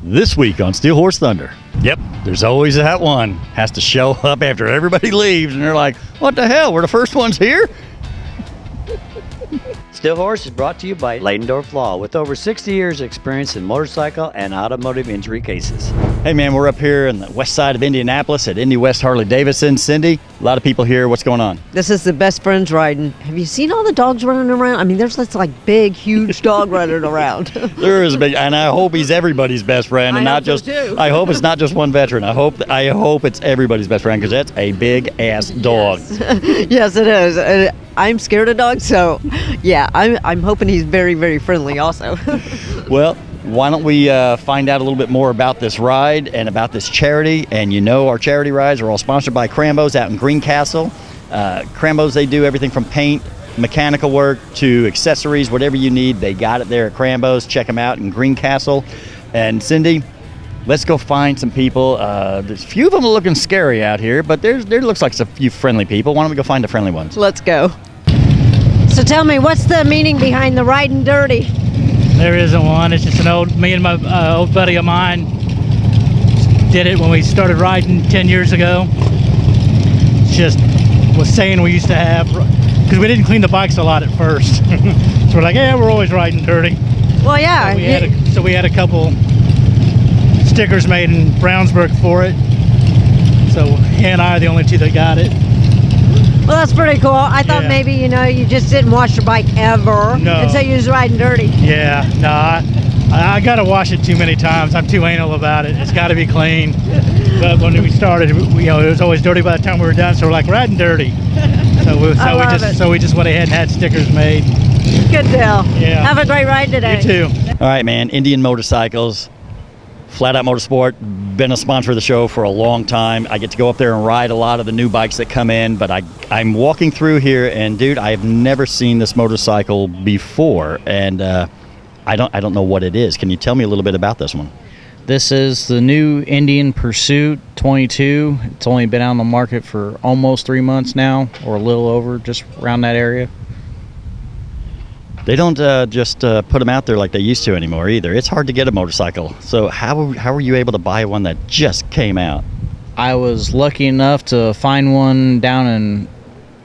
This week on Steel Horse Thunder. Yep, there's always that one. Has to show up after everybody leaves, and they're like, what the hell, we're the first ones here? Steel Horse is brought to you by Leidendorf Law, with over 60 years experience in motorcycle and automotive injury cases. Hey man, we're up here on the west side of Indianapolis at Indy West Harley Davidson. Cindy, a lot of people here. What's going on? This is the best friends riding. Have you seen all the dogs running around? I mean, there's this like big, huge dog running around. There is a big, and I hope he's everybody's best friend, and I not hope so just. too. I hope it's not just one veteran. I hope it's everybody's best friend, because that's a big ass dog. Yes, it is. I'm scared of dogs, so yeah, I'm hoping he's very, very friendly also. Well, why don't we find out a little bit more about this ride and about this charity? And you know, our charity rides are all sponsored by Crambo's out in Greencastle. Crambo's, they do everything from paint, mechanical work to accessories, whatever you need. They got it there at Crambo's. Check them out in Greencastle. And Cindy, let's go find some people. There's a few of them are looking scary out here, but there looks like a few friendly people. Why don't we go find the friendly ones? Let's go. So tell me, what's the meaning behind the riding dirty? There isn't one. It's just me and my old buddy of mine did it when we started riding 10 years ago. It's just was saying we used to have, because we didn't clean the bikes a lot at first. So we're like, yeah, we're always riding dirty. Well, yeah. So we had a couple stickers made in Brownsburg for it. So he and I are the only two that got it. Well, that's pretty cool. I thought Yeah. maybe, you just didn't wash your bike ever. No. And so you was riding dirty. Yeah, no, I got to wash it too many times. I'm too anal about it. It's got to be clean. But when we started, it was always dirty by the time we were done. So we're like, riding dirty. So we just went ahead and had stickers made. Good deal. Yeah. Have a great ride today. You too. All right, man. Indian Motorcycles, Flat Out Motorsport, been a sponsor of the show for a long time. I get to go up there and ride a lot of the new bikes that come in, but I'm walking through here, and dude, I have never seen this motorcycle before, and I don't know what it is. Can you tell me a little bit about this one? This is the new Indian Pursuit 22. It's only been out on the market for almost 3 months now, or a little over, just around that area. They don't just put them out there like they used to anymore either. It's hard to get a motorcycle. So how were you able to buy one that just came out? I was lucky enough to find one down in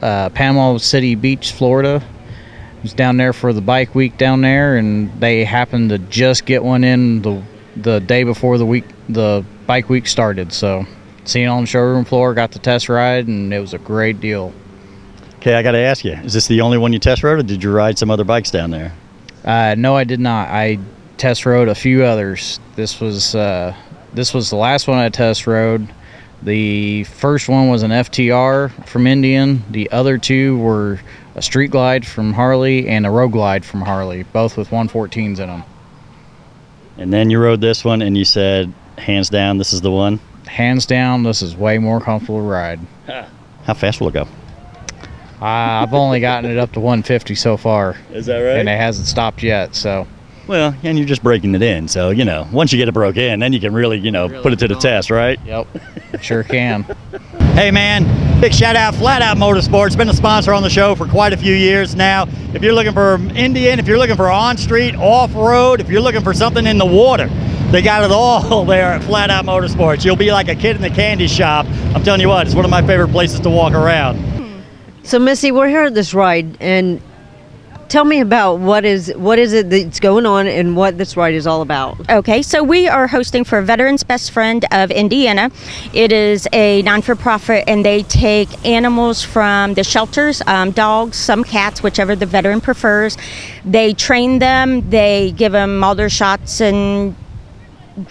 Panama City Beach, Florida. I was down there for the bike week down there, and they happened to just get one in the day before the bike week started. So seen it on the showroom floor, got the test ride, and it was a great deal. Okay, I got to ask you, is this the only one you test rode, or did you ride some other bikes down there? No, I did not. I test rode a few others. This was the last one I test rode. The first one was an FTR from Indian. The other two were a Street Glide from Harley and a Road Glide from Harley, both with 114s in them. And then you rode this one, and you said, hands down, this is the one? Hands down, this is way more comfortable to ride. How fast will it go? I've only gotten it up to 150 so far. Is that right? And it hasn't stopped yet, so. Well, and you're just breaking it in. So, once you get it broke in, then you can really, put it to the test, right? Yep, sure can. Hey, man, big shout out, Flat Out Motorsports. Been a sponsor on the show for quite a few years now. If you're looking for Indian, if you're looking for on-street, off-road, if you're looking for something in the water, they got it all there at Flat Out Motorsports. You'll be like a kid in the candy shop. I'm telling you what, it's one of my favorite places to walk around. So, Missy, we're here at this ride, and tell me about what is it that's going on and what this ride is all about. Okay, so we are hosting for Veterans Best Friend of Indiana. It is a non-for-profit, and they take animals from the shelters, dogs, some cats, whichever the veteran prefers. They train them, they give them all their shots and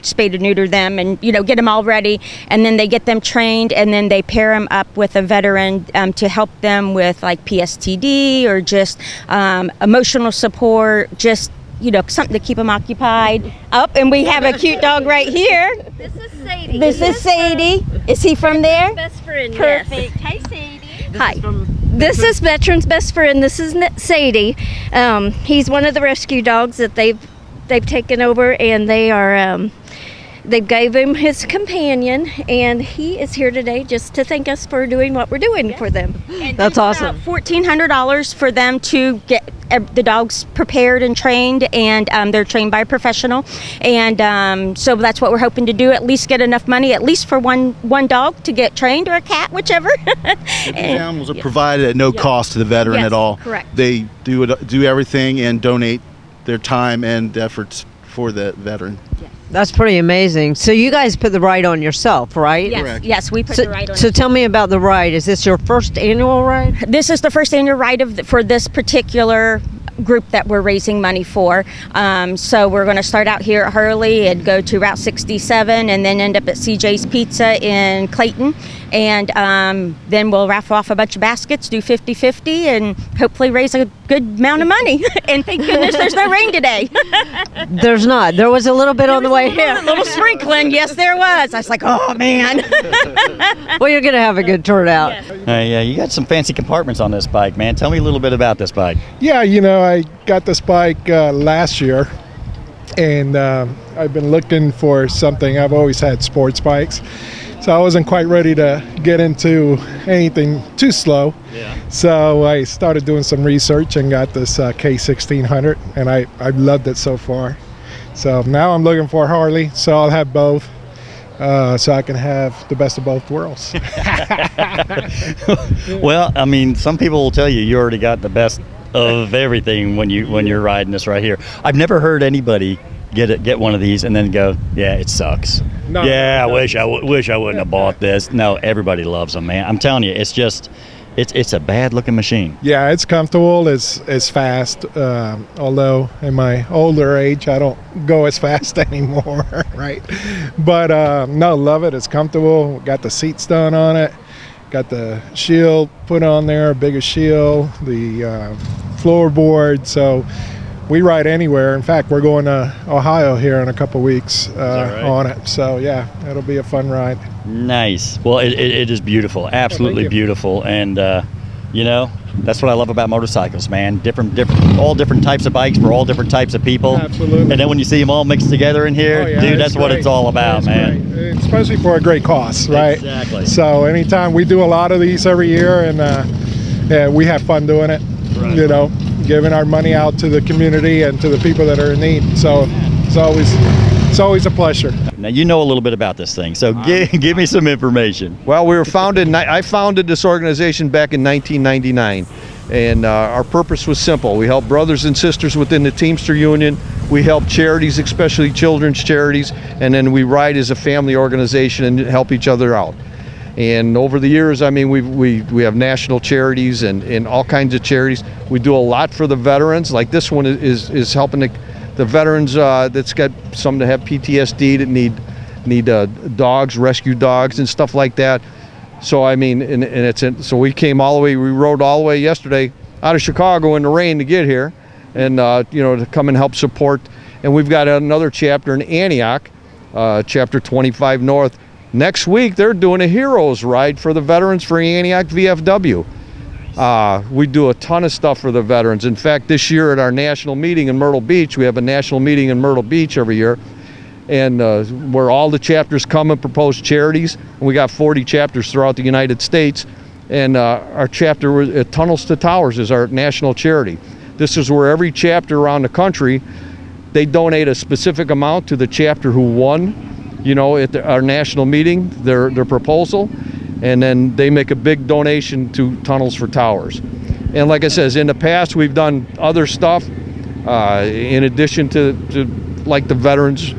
spay to neuter them and get them all ready, and then they get them trained, and then they pair them up with a veteran to help them with like PSTD or just emotional support, just something to keep them occupied. And we have a cute dog right here. This is Sadie. This is Sadie. Is he from there? Best friend. Perfect. Yes. Hi, Sadie. Hi. This is Veterans Best Friend. This is Sadie. He's one of the rescue dogs that they've taken over, and they are They gave him his companion, and he is here today just to thank us for doing what we're doing for them. That's awesome. $1,400 for them to get the dogs prepared and trained, and they're trained by a professional. And so that's what we're hoping to do, at least get enough money, at least for one dog to get trained, or a cat, whichever. These animals are provided at no cost to the veteran Yes, at all. correct. They do everything and donate their time and efforts for the veteran. That's pretty amazing. So you guys put the ride on yourself, right? Yes, Correct. yes, we put So, the ride on. so tell me about the ride. Is this your first annual ride? This is the first annual ride for this particular group that we're raising money for. So we're going to start out here at Hurley and go to Route 67 and then end up at CJ's Pizza in Clayton. And then we'll raffle off a bunch of baskets, do 50-50, and hopefully raise a good amount of money. And thank goodness there's no rain today. There's not. There was a little bit on the way here. A little sprinkling, yes there was. I was like, oh man. Well, you're going to have a good turnout. Yeah, you got some fancy compartments on this bike, man. Tell me a little bit about this bike. Yeah, I got this bike last year, and I've been looking for something. I've always had sports bikes, so I wasn't quite ready to get into anything too slow. Yeah. So I started doing some research and got this K1600, and I've loved it so far. So now I'm looking for a Harley, so I'll have both. So I can have the best of both worlds. Well, I mean, some people will tell you already got the best of everything when you're riding this right here. I've never heard anybody get one of these and then go, yeah, it sucks. No, yeah, no, I wish I wouldn't have bought this. No, everybody loves them, man. I'm telling you, it's just it's a bad looking machine. Yeah, it's comfortable, it's fast, although in my older age I don't go as fast anymore, right? But no, love it. It's comfortable. Got the seats done on it, got the shield put on there, a bigger shield, the floorboard, so we ride anywhere. In fact, we're going to Ohio here in a couple weeks right? on it, so yeah, it'll be a fun ride. Nice. Well, it is beautiful, absolutely beautiful, and that's what I love about motorcycles, man. All different types of bikes for all different types of people. Absolutely. And then when you see them all mixed together in here, Oh, yeah, dude, it's that's what great. it's all about, It's man. great. Especially for a great cause, right? Exactly. So anytime we do a lot of these every year, and yeah, we have fun doing it. Right. Giving our money out to the community and to the people that are in need. So it's always a pleasure. Now you know a little bit about this thing, so give me some information. Well, I founded this organization back in 1999, and our purpose was simple. We help brothers and sisters within the Teamster Union. We help charities, especially children's charities, and then we ride as a family organization and help each other out. And over the years, I mean, we have national charities and all kinds of charities. We do a lot for the veterans. Like this one is helping the veterans that's got some that have PTSD that need dogs, rescue dogs, and stuff like that. So I mean, so we came all the way. We rode all the way yesterday out of Chicago in the rain to get here, and to come and help support. And we've got another chapter in Antioch, chapter 25 North. Next week, they're doing a Heroes Ride for the veterans for Antioch VFW. We do a ton of stuff for the veterans. In fact, this year at our national meeting in Myrtle Beach, we have a national meeting in Myrtle Beach every year, and where all the chapters come and propose charities. And we got 40 chapters throughout the United States, and our chapter at Tunnels to Towers is our national charity. This is where every chapter around the country, they donate a specific amount to the chapter who won at our national meeting, their proposal, and then they make a big donation to Tunnels for Towers. And like I said, in the past we've done other stuff in addition to like the veterans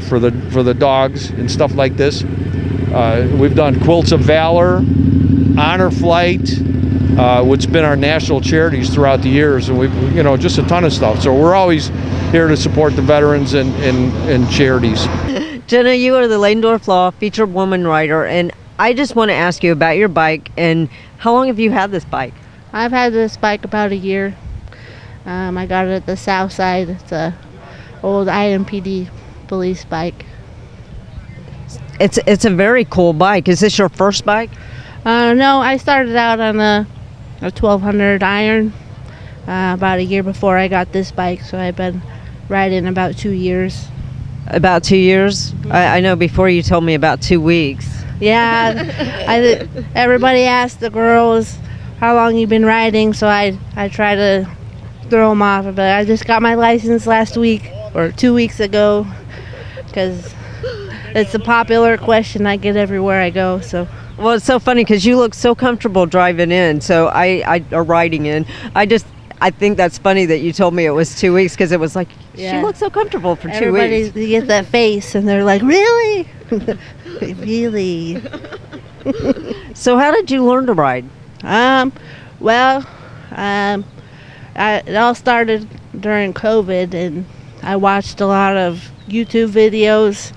for the dogs and stuff like this. We've done Quilts of Valor, Honor Flight, which has been our national charities throughout the years, and we've just a ton of stuff. So we're always here to support the veterans and charities. Jenna, you are the Ladendorf Law featured woman rider, and I just want to ask you about your bike and how long have you had this bike? I've had this bike about a year. I got it at the south side. It's a old IMPD police bike. It's a very cool bike. Is this your first bike? No, I started out on a 1200 iron about a year before I got this bike, so I've been riding about 2 years. About 2 years? I know before you told me about 2 weeks. Yeah, everybody asked the girls how long you've been riding, so I try to throw them off. But I just got my license last week or 2 weeks ago, because it's a popular question I get everywhere I go. So. Well, it's so funny because you look so comfortable driving in, or riding in. I think that's funny that you told me it was 2 weeks, because it was like, Yeah. she looks so comfortable for 2 Everybody, weeks. they get that face and they're like, really? Really? So how did you learn to ride? It all started during COVID, and I watched a lot of YouTube videos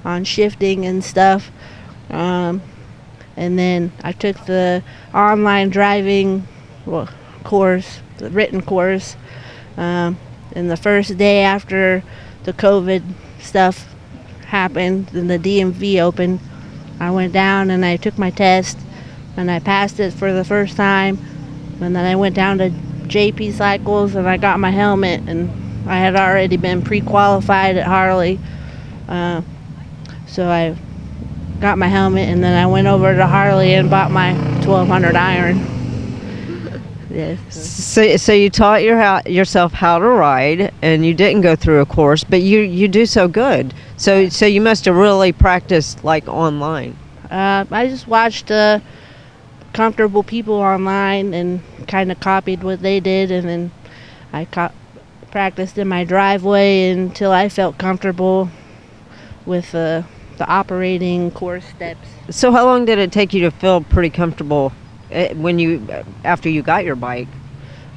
on shifting and stuff. And then I took the online driving course, the written course. And the first day after the COVID stuff happened and the DMV opened, I went down and I took my test and I passed it for the first time. And then I went down to JP Cycles and I got my helmet, and I had already been pre-qualified at Harley. So I got my helmet, and then I went over to Harley and bought my 1200 iron. Yes. So you taught yourself how to ride, and you didn't go through a course, but you do so good. So you must have really practiced like online. I just watched comfortable people online and kind of copied what they did, and then I practiced in my driveway until I felt comfortable with the operating course steps. So how long did it take you to feel pretty comfortable after you got your bike?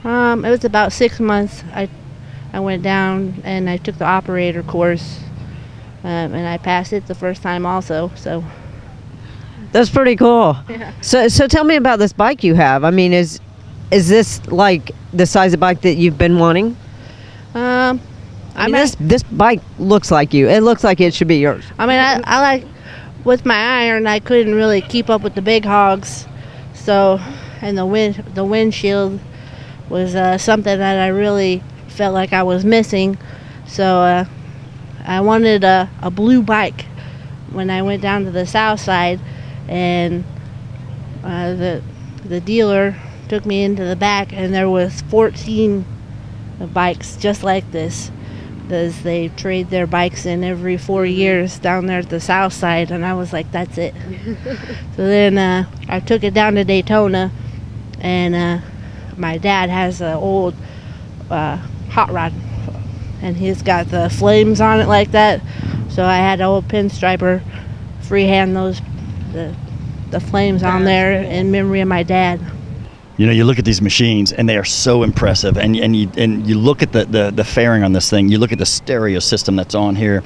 It was about 6 months. I went down and I took the operator course, and I passed it the first time also. So that's pretty cool. Yeah. So tell me about this bike you have. I mean, is this like the size of bike that you've been wanting? This bike looks like you. It looks like it should be yours. I mean, I like, with my iron, I couldn't really keep up with the big hogs. So, and the windshield was something that I really felt like I was missing. So I wanted a blue bike when I went down to the south side, and the dealer took me into the back, and there was 14 bikes just like this. Because they trade their bikes in every 4 years down there at the south side, and I was like, that's it. So then I took it down to Daytona, and my dad has an old hot rod, and he's got the flames on it like that. So I had an old pinstriper freehand the flames on there in memory of my dad. You know, you look at these machines and they are so impressive, and you look at the fairing on this thing, you look at the stereo system that's on here,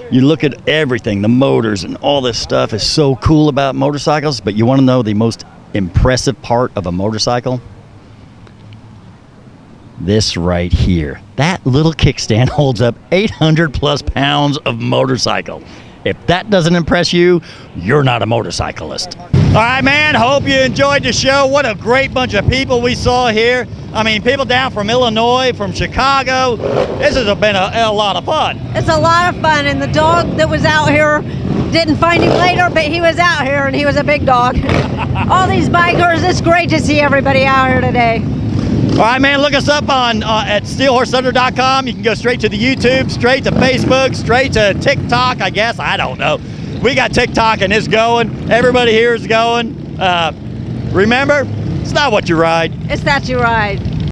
you look at everything, the motors and all this stuff is so cool about motorcycles. But you want to know the most impressive part of a motorcycle? This right here. That little kickstand holds up 800 plus pounds of motorcycle. If that doesn't impress you, you're not a motorcyclist. All right, man, hope you enjoyed the show. What a great bunch of people we saw here. I mean, people down from Illinois, from Chicago. This has been a lot of fun. It's a lot of fun, and the dog that was out here, didn't find him later, but he was out here, and he was a big dog. All these bikers, it's great to see everybody out here today. All right, man, look us up at steelhorsethunder.com. You can go straight to the YouTube, straight to Facebook, straight to TikTok, I guess. I don't know. We got TikTok, and it's going. Everybody here is going. Remember, it's not what you ride. It's that you ride.